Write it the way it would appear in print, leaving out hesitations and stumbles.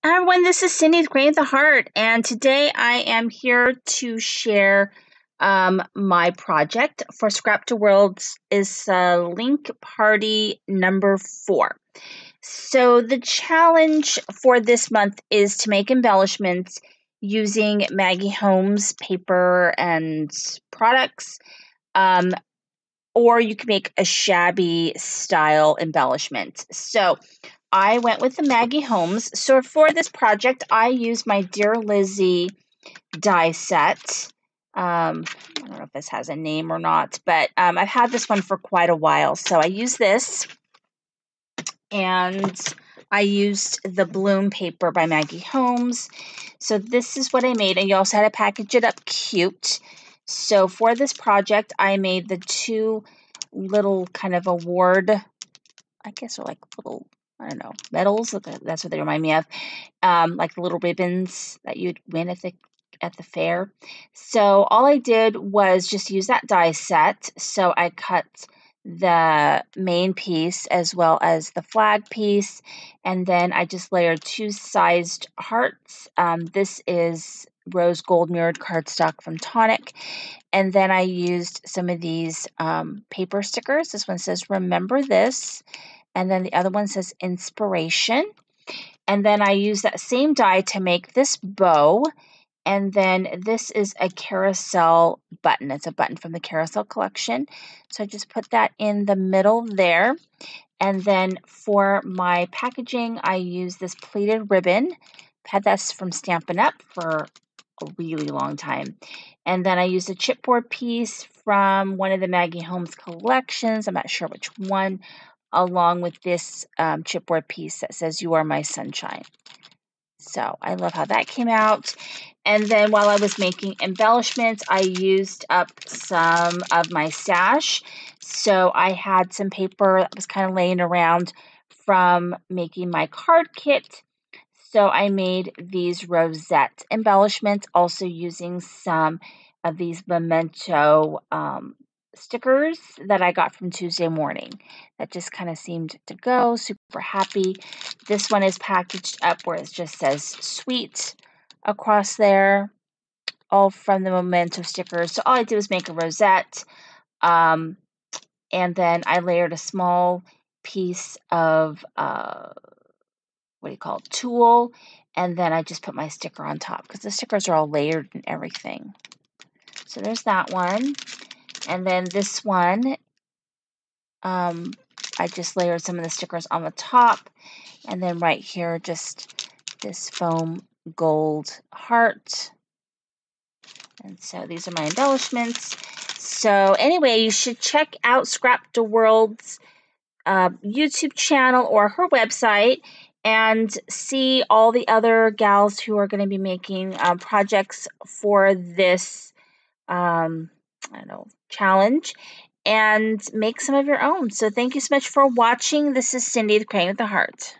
Hi everyone, this is Cindy with Create the Heart, and today I am here to share my project for Scrapdaworld is link party number 4. So the challenge for this month is to make embellishments using Maggie Holmes paper and products, or you can make a shabby style embellishment. So I went with the Maggie Holmes. So for this project, I used my Dear Lizzie die set. I don't know if this has a name or not, but I've had this one for quite a while. So I used this, and I used the bloom paper by Maggie Holmes. So this is what I made, and you also had to package it up cute. So for this project, I made the 2 little kind of award, I guess, are like little, I don't know, medals. That's what they remind me of. Like the little ribbons that you'd win at the fair. So all I did was just use that die set. So I cut the main piece as well as the flag piece, and then I just layered 2 sized hearts. This is rose gold mirrored cardstock from Tonic. And then I used some of these paper stickers. This one says, "Remember this." And then the other one says inspiration. And then I use that same die to make this bow. And then this is a carousel button. It's a button from the carousel collection. So I just put that in the middle there. And then for my packaging, I use this pleated ribbon. Had this from Stampin' Up! For a really long time. And then I used a chipboard piece from one of the Maggie Holmes collections. I'm not sure which one, along with this chipboard piece that says, "You are my sunshine." So I love how that came out. And then while I was making embellishments, I used up some of my stash. So I had some paper that was kind of laying around from making my card kit. So I made these rosette embellishments, also using some of these memento stickers that I got from Tuesday Morning. That just kind of seemed to go. Super happy. This one is packaged up where it just says sweet across there, all from the memento stickers. So all I did was make a rosette, and then I layered a small piece of what do you call it, tulle, and then I just put my sticker on top because the stickers are all layered and everything. So there's that one. And then this one, I just layered some of the stickers on the top, and then right here, just this foam gold heart. And so these are my embellishments. So anyway, you should check out Scrapdaworld's YouTube channel or her website and see all the other gals who are going to be making projects for this challenge, and make some of your own. So thank you so much for watching. This is Cindy with Creating with the Heart.